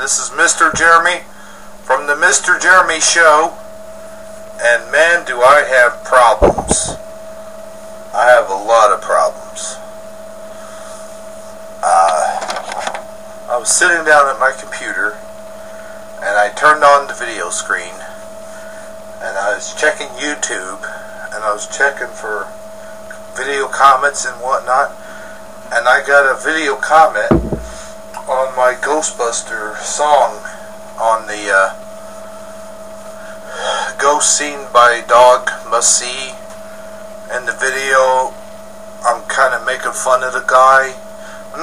This is Mr. Jeremy from the Mr. Jeremy Show, and man, do I have problems. I have a lot of problems. I was sitting down at my computer, and I turned on the video screen, and I was checking YouTube, and I was checking for video comments and whatnot, and I got a video comment on my Ghostbuster song on the Ghost Seen by Dog Must See. In the video, I'm kind of making fun of the guy. I'm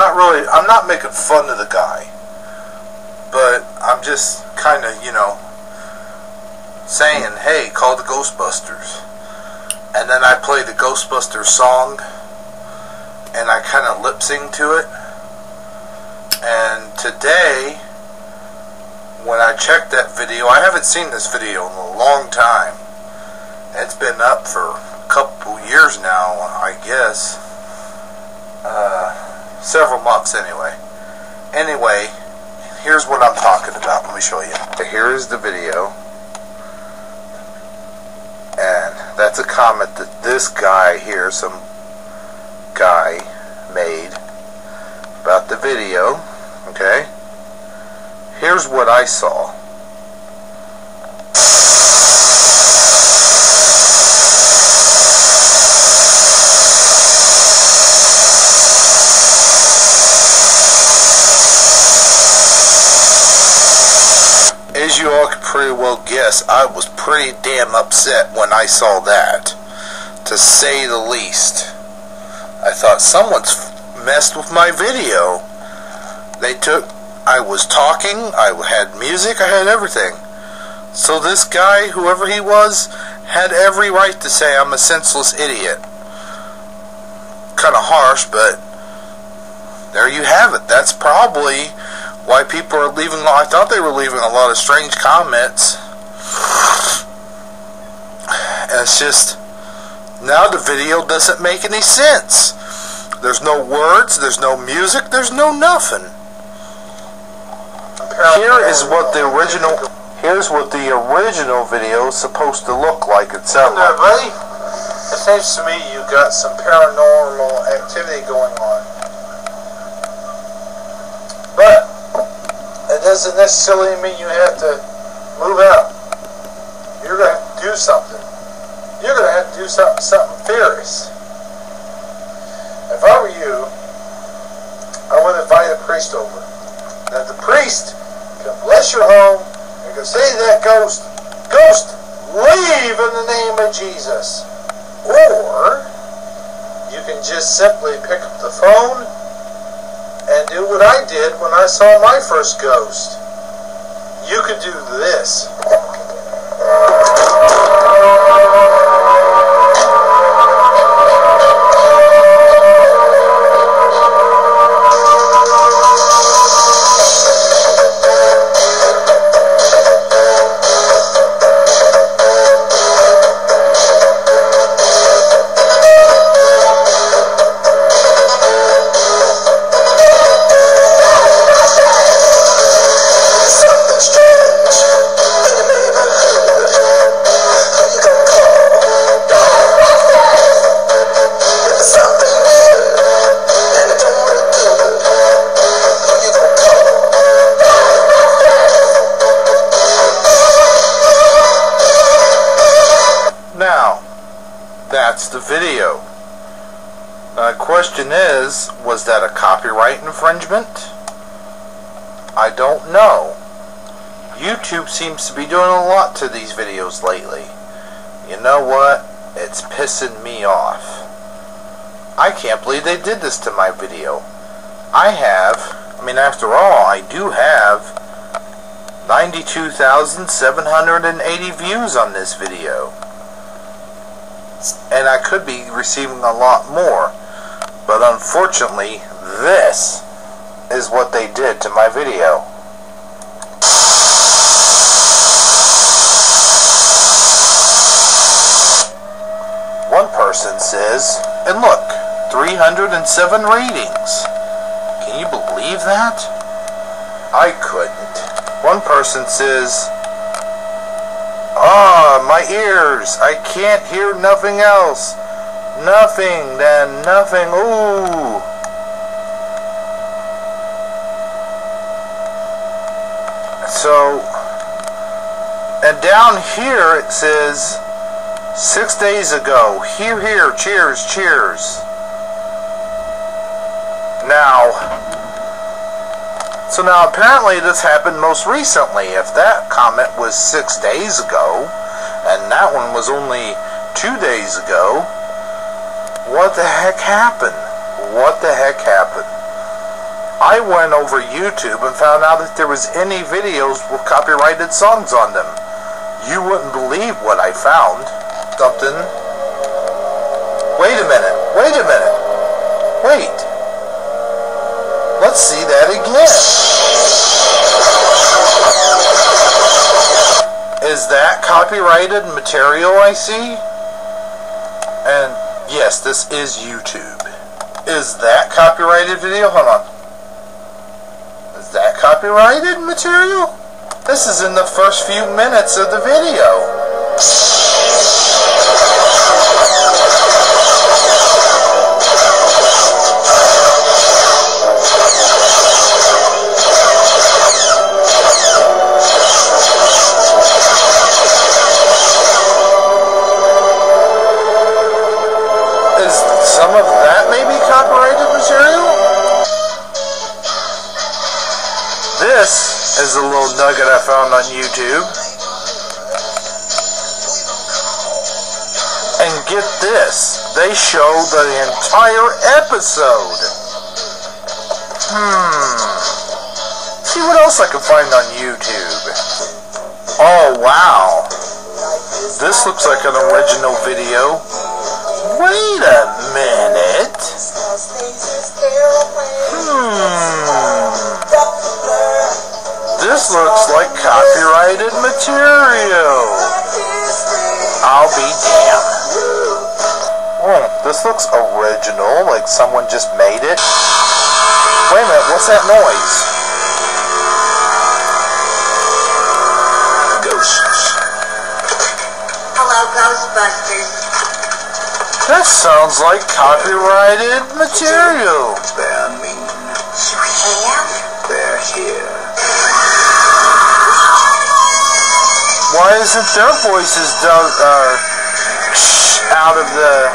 not making fun of the guy, but I'm just kind of, saying, hey, call the Ghostbusters. And then I play the Ghostbusters song, and I kind of lip sing to it. And today, when I checked that video, I haven't seen this video in a long time. It's been up for a couple years now, I guess. Several months anyway. Anyway, here's what I'm talking about. Let me show you. Here's the video. And that's a comment that this guy here, some guy, made about the video. Okay? Here's what I saw. As you all can pretty well guess, I was pretty damn upset when I saw that, to say the least. I thought someone's messed with my video. I was talking, I had music, I had everything. So this guy, whoever he was, had every right to say I'm a senseless idiot. Kind of harsh, but there you have it. That's probably why people are leaving. I thought they were leaving a lot of strange comments. And it's just, now the video doesn't make any sense. There's no words, there's no music, there's no nothing. Here's what the original video is supposed to look like and sound like. Buddy, it seems to me you got some paranormal activity going on. But it doesn't necessarily mean you have to move out. You're going to have to do something. You're going to have to do something fierce. If I were you, I would invite a priest over. Now the priest can bless your home and can say to that ghost, leave in the name of Jesus. Or you can just simply pick up the phone and do what I did when I saw my first ghost. You could do this. That's the video. The question is, was that a copyright infringement? I don't know. YouTube seems to be doing a lot to these videos lately. You know what? It's pissing me off. I can't believe they did this to my video. After all, I do have 92,780 views on this video. And I could be receiving a lot more. But unfortunately, this is what they did to my video. One person says, and look, 307 ratings. Can you believe that? I couldn't. One person says, "Ah, my ears, I can't hear nothing else. Nothing, then nothing, ooh." So, and down here it says, 6 days ago, hear, hear, cheers, cheers. So now apparently this happened most recently. If that comment was 6 days ago, and that one was only 2 days ago, what the heck happened? What the heck happened? I went over YouTube and found out that there was any videos with copyrighted songs on them. You wouldn't believe what I found. Something. Wait a minute. Wait a minute. Wait. Let's see that again. Is that copyrighted material I see? And yes, this is YouTube. Is that copyrighted video? Hold on. Is that copyrighted material? This is in the first few minutes of the video. Some of that may be copyrighted material. This is a little nugget I found on YouTube. And get this, they show the entire episode. See what else I can find on YouTube. Oh wow. This looks like an original video. Wait a minute. This looks like copyrighted material. I'll be damned. This looks original, like someone just made it. Wait a minute, what's that noise? Ghosts. Hello, Ghostbusters. That sounds like copyrighted material. They're mean. You have? They're here. Why isn't their voices out of the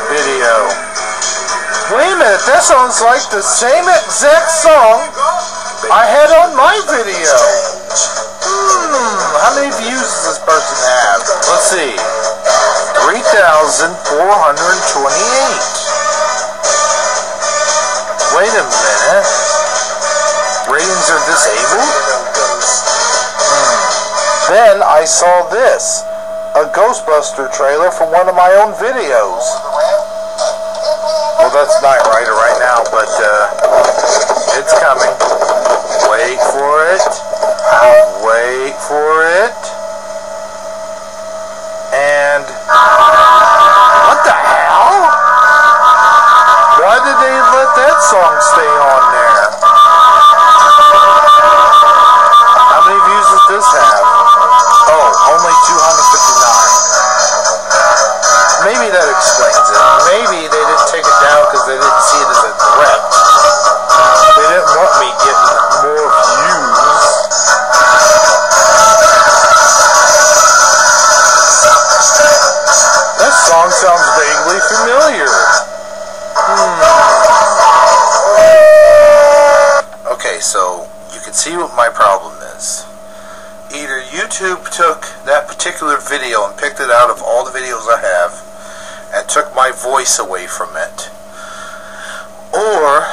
video? Wait a minute, that sounds like the same exact song I had on my video. How many views does this person have? Let's see. 3,428. Wait a minute. Ratings are disabled? Then I saw this. A Ghostbuster trailer from one of my own videos. Well, that's not right now, but it's coming. Wait for it. Wait for it. And what the hell? Why did they let that song stay on there? How many views does this have? Oh, only 259. Maybe that explains it. Maybe they didn't take it down because they didn't see it as a threat. They didn't want me getting more views. That song sounds vaguely familiar. Okay, so you can see what my problem is. Either YouTube took that particular video and picked it out of all the videos I have and took my voice away from it, or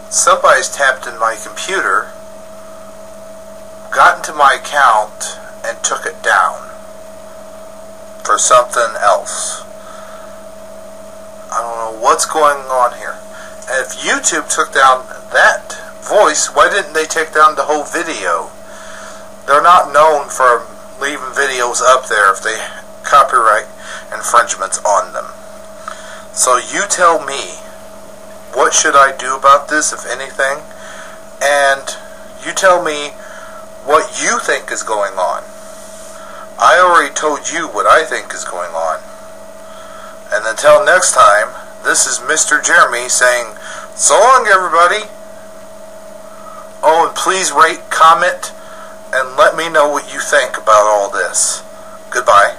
somebody's tapped in my computer, got into my account, and took it down for something else. I don't know what's going on here. And if YouTube took down that voice, why didn't they take down the whole video? They're not known for leaving videos up there if they copyright infringements on them. So you tell me, what should I do about this, if anything? and you tell me what you think is going on. I already told you what I think is going on. And until next time, this is Mr. Jeremy saying, so long everybody. Oh, and please rate, comment, and let me know what you think about all this. Goodbye.